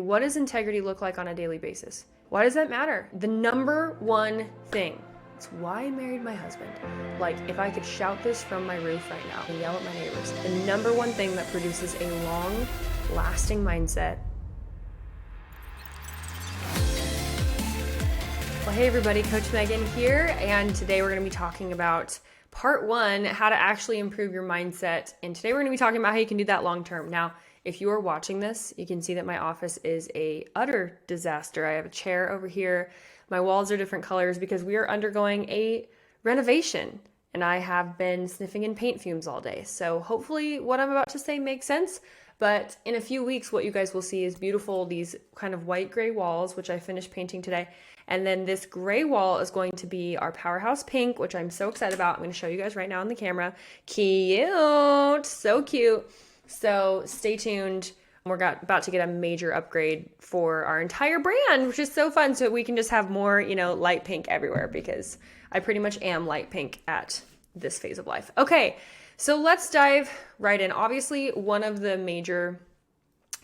What does integrity look like on a daily basis? Why does that matter? The number one thing. It's why I married my husband. Like, if I could shout this from my roof right now and yell at my neighbors, the number one thing that produces a long, lasting mindset. Well, hey everybody, Coach Megan here, and today we're going to be talking about part one, how to actually improve your mindset. And today we're going to be talking about how you can do that long term. Now, if you are watching this, you can see that my office is a utter disaster. I have a chair over here. My walls are different colors because we are undergoing a renovation, and I have been sniffing in paint fumes all day. So hopefully what I'm about to say makes sense. But in a few weeks, what you guys will see is beautiful, these kind of white gray walls, which I finished painting today. And then this gray wall is going to be our powerhouse pink, which I'm so excited about. I'm going to show you guys right now on the camera. Cute, so cute. So stay tuned. We're about to get a major upgrade for our entire brand, which is so fun. So we can just have more, light pink everywhere, because I pretty much am light pink at this phase of life. Okay, so let's dive right in. Obviously, one of the major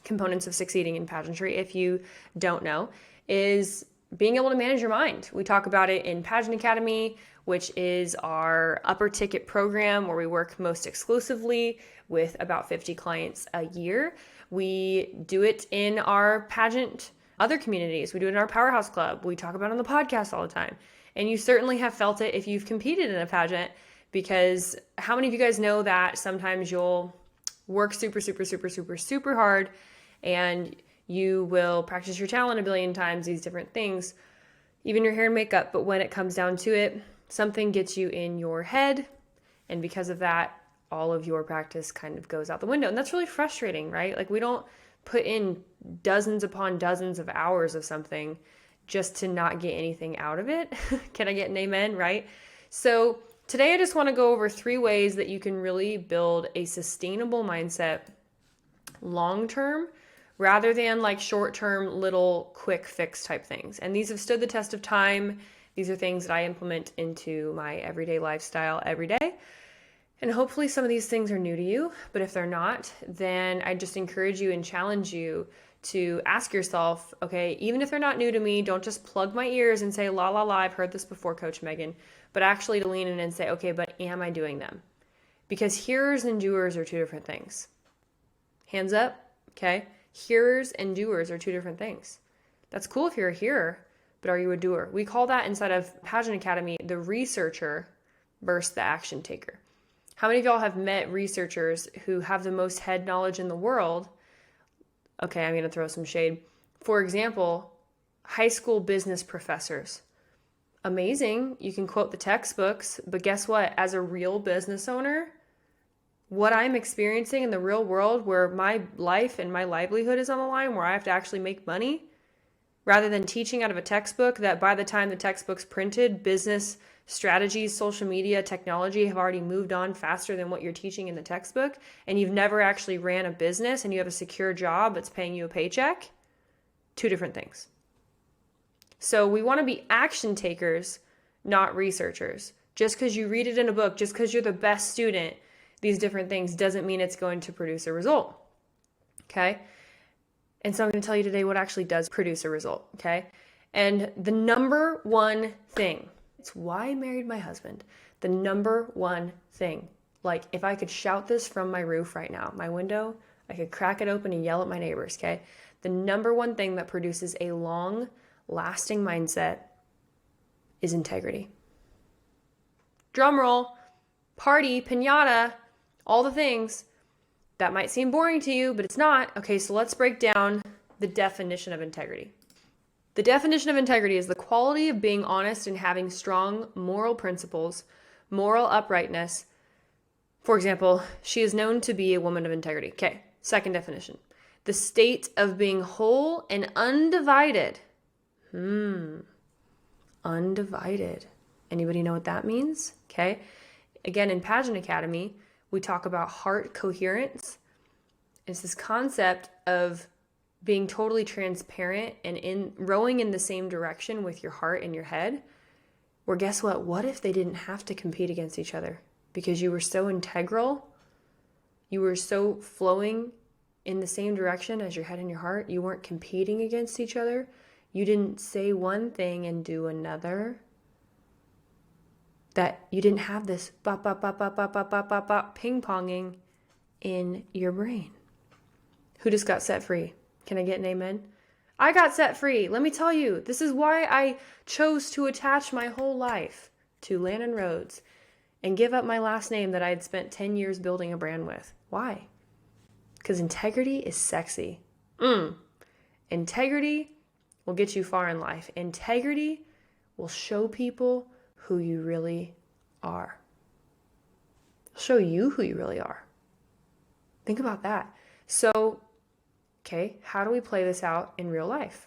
components of succeeding in pageantry, if you don't know, is being able to manage your mind. We talk about it in Pageant Academy, which is our upper ticket program where we work most exclusively with about 50 clients a year. We do it in our pageant other communities. We do it in our Powerhouse Club. We talk about it on the podcast all the time. And you certainly have felt it if you've competed in a pageant, because how many of you guys know that sometimes you'll work super hard, and you will practice your talent a billion times, these different things, even your hair and makeup. But when it comes down to it, something gets you in your head. And because of that, all of your practice kind of goes out the window. And that's really frustrating, right? Like, we don't put in dozens upon dozens of hours of something just to not get anything out of it. Can I get an amen, right? So today I just want to go over 3 ways that you can really build a sustainable mindset long-term, rather than like short-term little quick fix type things. And these have stood the test of time. These are things that I implement into my everyday lifestyle every day. And hopefully some of these things are new to you, but if they're not, then I just encourage you and challenge you to ask yourself, okay, even if they're not new to me, don't just plug my ears and say, la, la, la, I've heard this before, Coach Megan, but actually to lean in and say, okay, but am I doing them? Because hearers and doers are 2 different things. Hands up, okay? Hearers and doers are 2 different things. That's cool if you're a hearer, but are you a doer? We call that inside of Pageant Academy the researcher versus the action taker. How many of y'all have met researchers who have the most head knowledge in the world? Okay, I'm going to throw some shade. For example, high school business professors. Amazing. You can quote the textbooks, but guess what? As a real business owner, what I'm experiencing in the real world, where my life and my livelihood is on the line, where I have to actually make money, rather than teaching out of a textbook that by the time the textbook's printed, business strategies, social media, technology have already moved on faster than what you're teaching in the textbook, and you've never actually ran a business and you have a secure job that's paying you a paycheck. 2 different things. So we want to be action takers, not researchers. Just because you read it in a book, just because you're the best student, these different things doesn't mean it's going to produce a result. Okay? And so I'm going to tell you today what actually does produce a result. Okay? And the number one thing, it's why I married my husband. The number one thing, like, if I could shout this from my roof right now, my window, I could crack it open and yell at my neighbors, okay? The number one thing that produces a long, lasting mindset is integrity. Drum roll, party, piñata, all the things. That might seem boring to you, but it's not. Okay, so let's break down the definition of integrity. The definition of integrity is the quality of being honest and having strong moral principles, moral uprightness. For example, she is known to be a woman of integrity. Okay, second definition. The state of being whole and undivided. Undivided. Anybody know what that means? Okay. Again, in Pageant Academy, we talk about heart coherence. It's this concept of being totally transparent and rowing in the same direction with your heart and your head, where guess what? What if they didn't have to compete against each other because you were so integral, you were so flowing in the same direction as your head and your heart. You weren't competing against each other. You didn't say one thing and do another. That you didn't have this ping-ponging in your brain. Who just got set free? Can I get an amen? I got set free. Let me tell you, this is why I chose to attach my whole life to Landon Rhodes and give up my last name that I had spent 10 years building a brand with. Why? Because integrity is sexy. Integrity will get you far in life. Integrity will show people who you really are. It'll show you who you really are. Think about that. So, okay, how do we play this out in real life?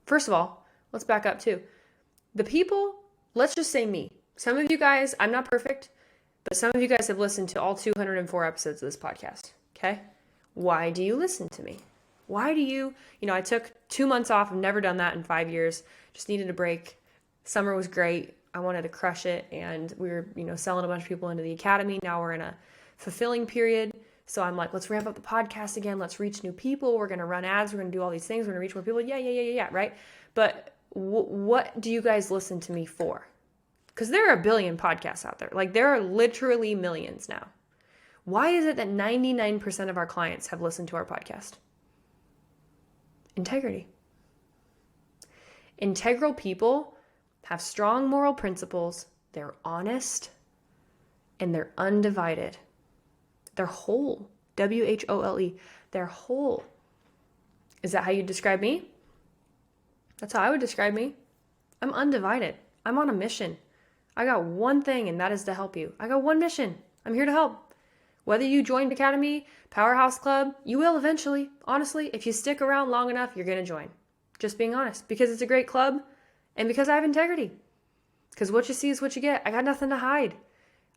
First of all, let's back up too. The people, let's just say me. Some of you guys, I'm not perfect, but some of you guys have listened to all 204 episodes of this podcast, okay? Why do you listen to me? Why do you, I took 2 months off. I've never done that in 5 years. Just needed a break. Summer was great. I wanted to crush it. And we were, selling a bunch of people into the academy. Now we're in a fulfilling period. So I'm like, let's ramp up the podcast again. Let's reach new people. We're going to run ads. We're going to do all these things. We're going to reach more people. Yeah, right? But what do you guys listen to me for? Because there are a billion podcasts out there. Like, there are literally millions now. Why is it that 99% of our clients have listened to our podcast? Integrity. Integral people have strong moral principles. They're honest and they're undivided. They're whole. W-H-O-L-E. They're whole. Is that how you describe me? That's how I would describe me. I'm undivided. I'm on a mission. I got one thing, and that is to help you. I got one mission. I'm here to help. Whether you joined Academy, Powerhouse Club, you will eventually. Honestly, if you stick around long enough, you're going to join. Just being honest. Because it's a great club, and because I have integrity. Because what you see is what you get. I got nothing to hide.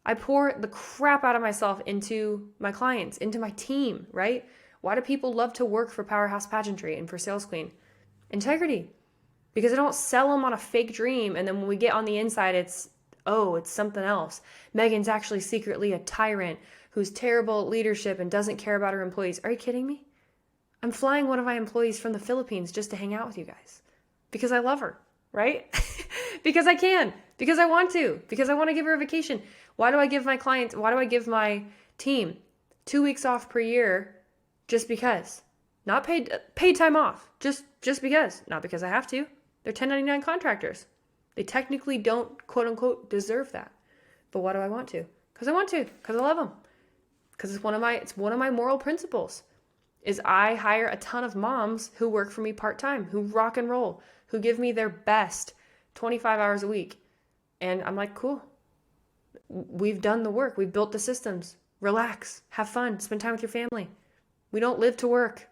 I pour the crap out of myself into my clients, into my team, right? Why do people love to work for Powerhouse Pageantry and for Sales Queen? Integrity. Because I don't sell them on a fake dream, and then when we get on the inside, it's something else. Megan's actually secretly a tyrant who's terrible at leadership and doesn't care about her employees. Are you kidding me? I'm flying one of my employees from the Philippines just to hang out with you guys. Because I love her, right? Because I can. Because I want to. Because I want to give her a vacation. Why do I give my team 2 weeks off per year just because? Not paid time off. Just because. Not because I have to. They're 1099 contractors. They technically don't, quote unquote, deserve that. But why do I want to? Because I want to. Because I love them. Because it's one of my moral principles. Is I hire a ton of moms who work for me part-time, who rock and roll, who give me their best 25 hours a week. And I'm like, cool. We've done the work. We've built the systems. Relax. Have fun. Spend time with your family. We don't live to work.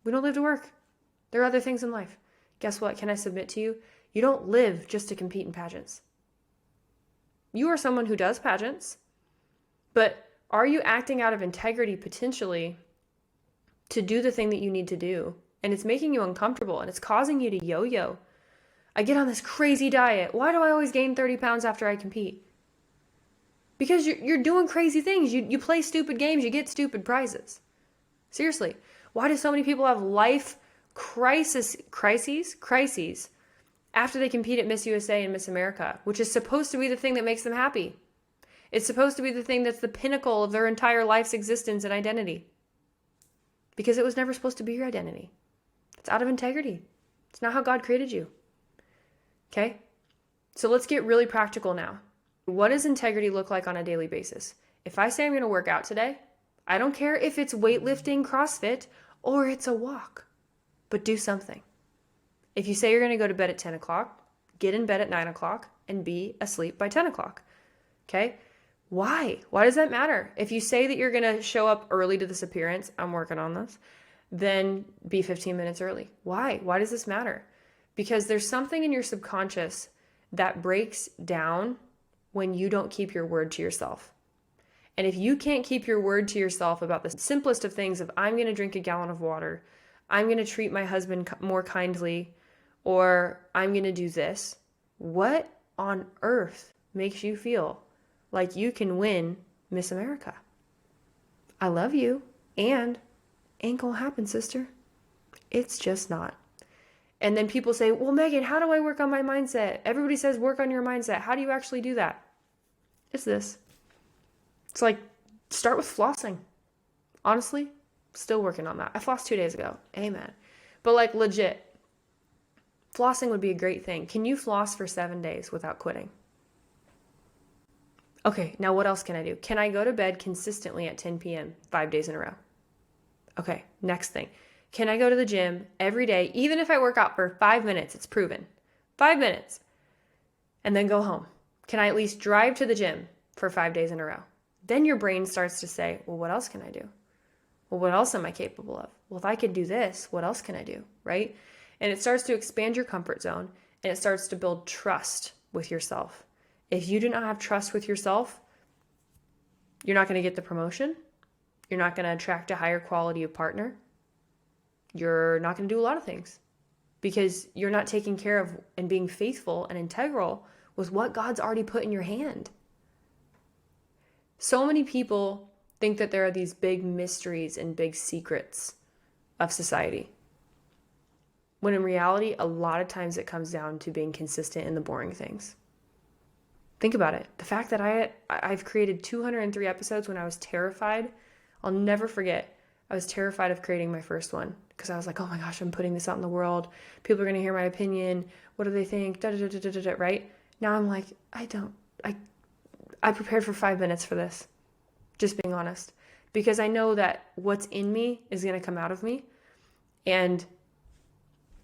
We don't live to work. There are other things in life. Guess what? Can I submit to you? You don't live just to compete in pageants. You are someone who does pageants, but are you acting out of integrity potentially to do the thing that you need to do? And it's making you uncomfortable and it's causing you to yo-yo. I get on this crazy diet. Why do I always gain 30 pounds after I compete? Because you're doing crazy things. You play stupid games. You get stupid prizes. Seriously. Why do so many people have life crises after they compete at Miss USA and Miss America, which is supposed to be the thing that makes them happy? It's supposed to be the thing that's the pinnacle of their entire life's existence and identity. Because it was never supposed to be your identity. It's out of integrity. It's not how God created you. Okay? So let's get really practical now. What does integrity look like on a daily basis? If I say I'm going to work out today, I don't care if it's weightlifting, CrossFit, or it's a walk, but do something. If you say you're going to go to bed at 10 o'clock, get in bed at 9 o'clock and be asleep by 10 o'clock. Okay? Why? Why does that matter? If you say that you're going to show up early to this appearance, I'm working on this, then be 15 minutes early. Why? Why does this matter? Because there's something in your subconscious that breaks down when you don't keep your word to yourself. And if you can't keep your word to yourself about the simplest of things of I'm going to drink a gallon of water, I'm going to treat my husband more kindly, or I'm going to do this, what on earth makes you feel like you can win Miss America? I love you. And ain't gonna happen, sister. It's just not. And then people say, well, Megan, how do I work on my mindset? Everybody says work on your mindset. How do you actually do that? It's this. It's like, start with flossing. Honestly, still working on that. I flossed 2 days ago. Amen. But like legit, flossing would be a great thing. Can you floss for 7 days without quitting? Okay, now what else can I do? Can I go to bed consistently at 10 p.m. 5 days in a row? Okay, next thing. Can I go to the gym every day, even if I work out for 5 minutes? It's proven. 5 minutes. And then go home. Can I at least drive to the gym for 5 days in a row? Then your brain starts to say, well, what else can I do? Well, what else am I capable of? Well, if I could do this, what else can I do, right? And it starts to expand your comfort zone, and it starts to build trust with yourself. If you do not have trust with yourself, you're not going to get the promotion. You're not going to attract a higher quality of partner. You're not going to do a lot of things because you're not taking care of and being faithful and integral with what God's already put in your hand. So many people think that there are these big mysteries and big secrets of society, when in reality, a lot of times it comes down to being consistent in the boring things. Think about it. The fact that I've created 203 episodes when I was terrified, I'll never forget. I was terrified of creating my first one because I was like, oh my gosh, I'm putting this out in the world. People are going to hear my opinion. What do they think? Right? Now I'm like, I prepared for 5 minutes for this. Just being honest. Because I know that what's in me is going to come out of me. And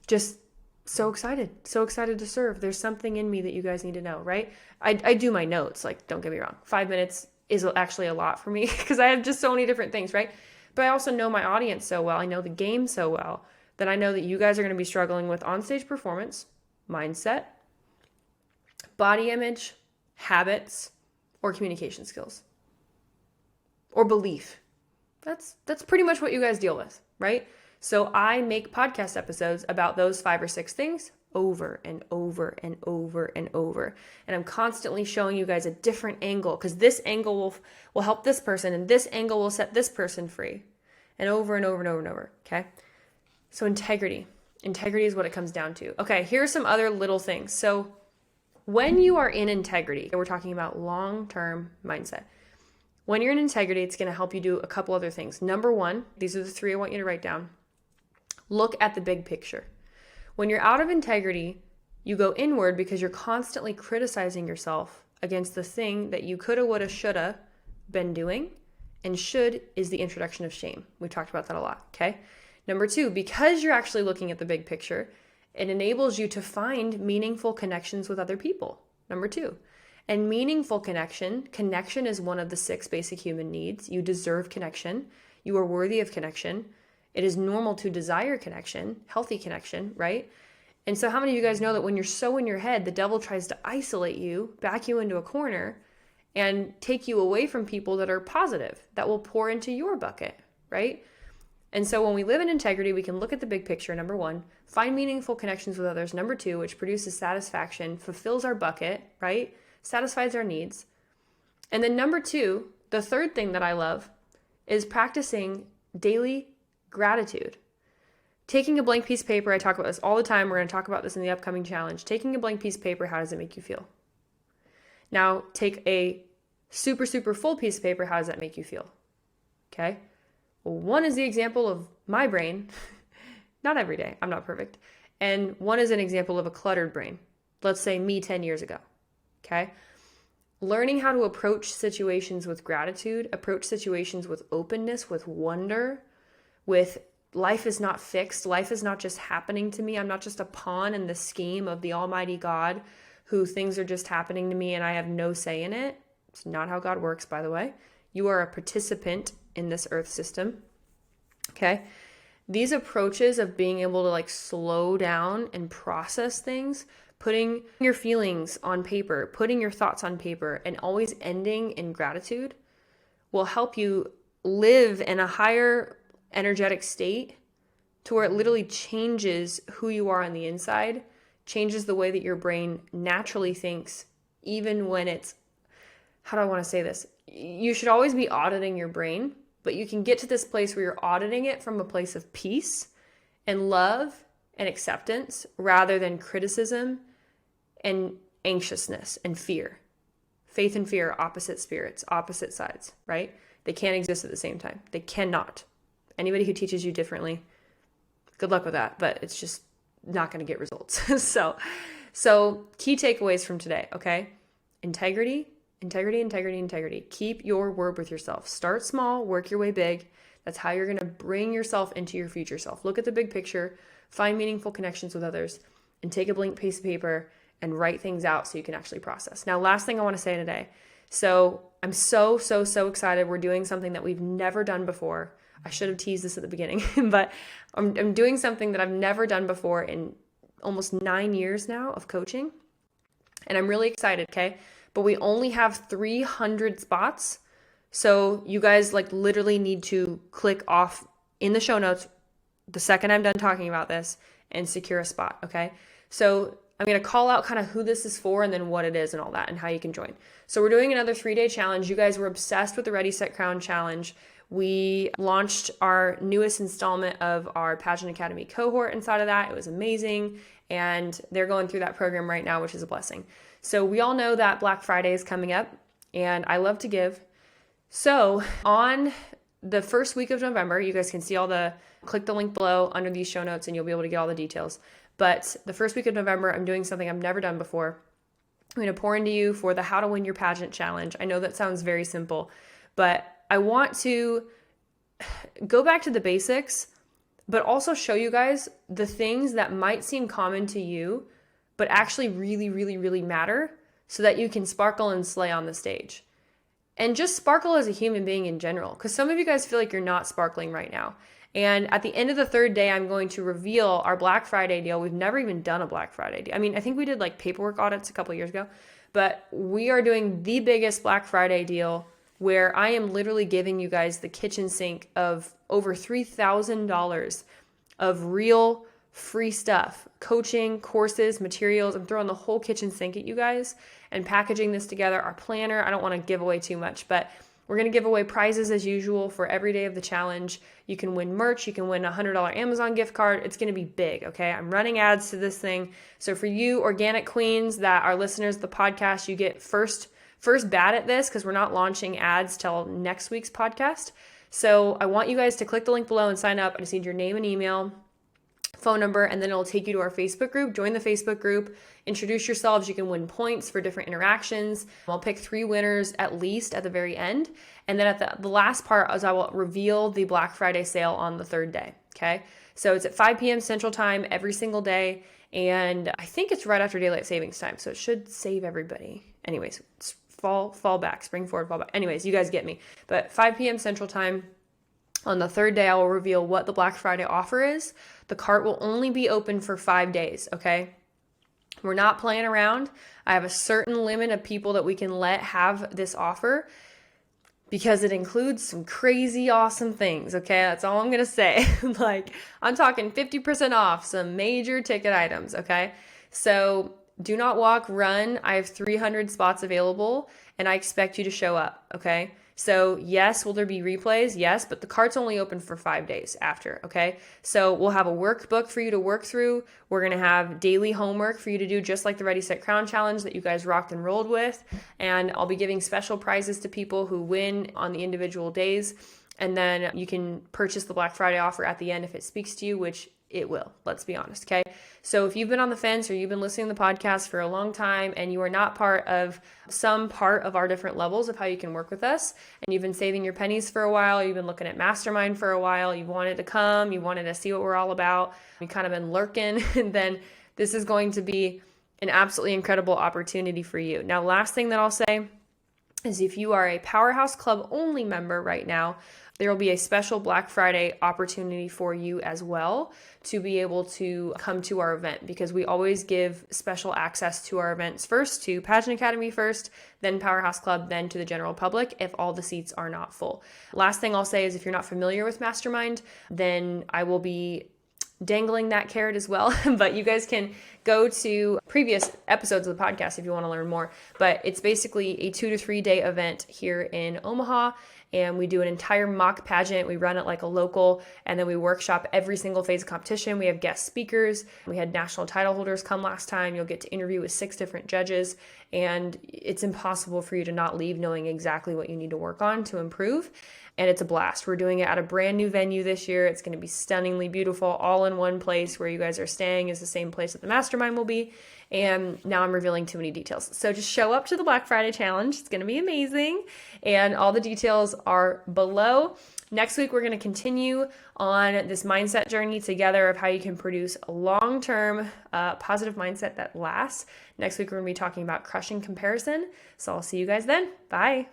just so excited to serve. There's something in me that you guys need to know, right? I do my notes, like, don't get me wrong. 5 minutes is actually a lot for me because I have just so many different things, right? But I also know my audience so well. I know the game so well that I know that you guys are going to be struggling with onstage performance, mindset, body image, habits, or communication skills, or belief. That's pretty much what you guys deal with, right? So I make podcast episodes about those 5 or 6 things over and over and over and over. And I'm constantly showing you guys a different angle because this angle will help this person and this angle will set this person free. And over and over and over and over, okay? So integrity. Integrity is what it comes down to. Okay, here are some other little things. So when you are in integrity, we're talking about long-term mindset. When you're in integrity, it's going to help you do a couple other things. Number 1, these are the 3 I want you to write down. Look at the big picture. When you're out of integrity, you go inward because you're constantly criticizing yourself against the thing that you coulda, woulda, shoulda been doing. And should is the introduction of shame. We talked about that a lot, okay? Number 2, because you're actually looking at the big picture, it enables you to find meaningful connections with other people. Number 2. And meaningful connection is one of the 6 basic human needs. You deserve connection. You are worthy of connection. It is normal to desire connection, healthy connection, right? And so how many of you guys know that when you're so in your head, the devil tries to isolate you, back you into a corner, and take you away from people that are positive, that will pour into your bucket, right? And so when we live in integrity, we can look at the big picture, number 1, find meaningful connections with others, number 2, which produces satisfaction, fulfills our bucket, right? Satisfies our needs. And then number 2, the third thing that I love is practicing daily gratitude. Taking a blank piece of paper, I talk about this all the time. We're going to talk about this in the upcoming challenge. Taking a blank piece of paper, how does it make you feel? Now, take a super, super full piece of paper, how does that make you feel? Okay? Well, 1 is the example of my brain. Not every day. I'm not perfect. And 1 is an example of a cluttered brain. Let's say me 10 years ago. Okay? Learning how to approach situations with gratitude, approach situations with openness, with wonder, with life is not fixed. Life is not just happening to me. I'm not just a pawn in the scheme of the Almighty God who things are just happening to me and I have no say in it. It's not how God works, by the way. You are a participant in this earth system. Okay? These approaches of being able to like slow down and process things, putting your feelings on paper, putting your thoughts on paper, and always ending in gratitude will help you live in a higher energetic state to where it literally changes who you are on the inside, changes the way that your brain naturally thinks, even when it's, how do I want to say this? You should always be auditing your brain but you can get to this place where you're auditing it from a place of peace and love and acceptance rather than criticism and anxiousness and fear. Faith and fear are opposite spirits, opposite sides, right? They can't exist at the same time. They cannot. Anybody who teaches you differently, good luck with that, but it's just not going to get results. So key takeaways from today, okay? Integrity. Keep your word with yourself. Start small, work your way big. That's how you're going to bring yourself into your future self. Look at the big picture, find meaningful connections with others, and take a blank piece of paper and write things out so you can actually process. Now, last thing I want to say today. So I'm so excited. We're doing something that we've never done before. I should have teased this at the beginning, but I'm doing something that I've never done before in almost 9 years now of coaching. And I'm really excited, okay? But we only have 300 spots. So you guys literally need to click off in the show notes the second I'm done talking about this and secure a spot, okay? So I'm going to call out kind of who this is for and then what it is and all that and how you can join. So we're doing another 3-day challenge. You guys were obsessed with the Ready, Set, Crown challenge. We launched our newest installment of our Pageant Academy cohort inside of that. It was amazing. And they're going through that program right now, which is a blessing. So we all know that Black Friday is coming up and I love to give. So on the first week of November, you guys can see click the link below under these show notes and you'll be able to get all the details. But the first week of November, I'm doing something I've never done before. I'm going to pour into you for the How to Win Your Pageant Challenge. I know that sounds very simple, but I want to go back to the basics, but also show you guys the things that might seem common to you, but actually really matter so that you can sparkle and slay on the stage. And just sparkle as a human being in general, because some of you guys feel like you're not sparkling right now. And at the end of the 3rd day, I'm going to reveal our Black Friday deal. We've never even done a Black Friday deal. I mean, I think we did paperwork audits a couple of years ago, but we are doing the biggest Black Friday deal where I am literally giving you guys the kitchen sink of over $3,000 of real free stuff, coaching, courses, materials. I'm throwing the whole kitchen sink at you guys and packaging this together. Our planner, I don't want to give away too much, but we're going to give away prizes as usual for every day of the challenge. You can win merch. You can win a $100 Amazon gift card. It's going to be big, okay? I'm running ads to this thing. So for you organic queens that are listeners of the podcast, you get first bat at this because we're not launching ads till next week's podcast. So I want you guys to click the link below and sign up. I just need your name and email, phone number, and then it'll take you to our Facebook group. Join the Facebook group, introduce yourselves. You can win points for different interactions. I'll pick 3 winners at least at the very end. And then at the last part is I will reveal the Black Friday sale on the 3rd day, okay? So it's at 5 p.m. Central Time every single day. And I think it's right after daylight savings time. So it should save everybody. Anyways, it's fall back, spring forward, fall back. Anyways, you guys get me. But 5 p.m. Central Time on the 3rd day, I will reveal what the Black Friday offer is. The cart will only be open for 5 days, okay? We're not playing around. I have a certain limit of people that we can let have this offer because it includes some crazy awesome things, okay? That's all I'm going to say. I'm talking 50% off some major ticket items, okay? So do not walk, run. I have 300 spots available and I expect you to show up, okay? So yes, will there be replays? Yes, but the cart's only open for 5 days after, okay? So we'll have a workbook for you to work through. We're going to have daily homework for you to do just like the Ready, Set, Crown challenge that you guys rocked and rolled with. And I'll be giving special prizes to people who win on the individual days. And then you can purchase the Black Friday offer at the end if it speaks to you, which it will, let's be honest, okay? So if you've been on the fence or you've been listening to the podcast for a long time and you are not part of some part of our different levels of how you can work with us, and you've been saving your pennies for a while, you've been looking at Mastermind for a while, you wanted to come, you wanted to see what we're all about, you kind of been lurking, and then this is going to be an absolutely incredible opportunity for you. Now, last thing that I'll say is if you are a Powerhouse Club only member right now, there will be a special Black Friday opportunity for you as well to be able to come to our event, because we always give special access to our events first, to Pageant Academy first, then Powerhouse Club, then to the general public if all the seats are not full. Last thing I'll say is if you're not familiar with Mastermind, then I will be dangling that carrot as well. But you guys can go to previous episodes of the podcast if you want to learn more. But it's basically a 2 to 3 day event here in Omaha. And we do an entire mock pageant. We run it like a local, and then we workshop every single phase of competition. We have guest speakers. We had national title holders come last time. You'll get to interview with 6 different judges, and it's impossible for you to not leave knowing exactly what you need to work on to improve. And it's a blast. We're doing it at a brand new venue this year. It's going to be stunningly beautiful, all in one place. Where you guys are staying is the same place that the mastermind will be. And now I'm revealing too many details. So just show up to the Black Friday challenge. It's going to be amazing. And all the details are below. Next week, we're going to continue on this mindset journey together of how you can produce a long-term positive mindset that lasts. Next week, we're going to be talking about crushing comparison. So I'll see you guys then. Bye.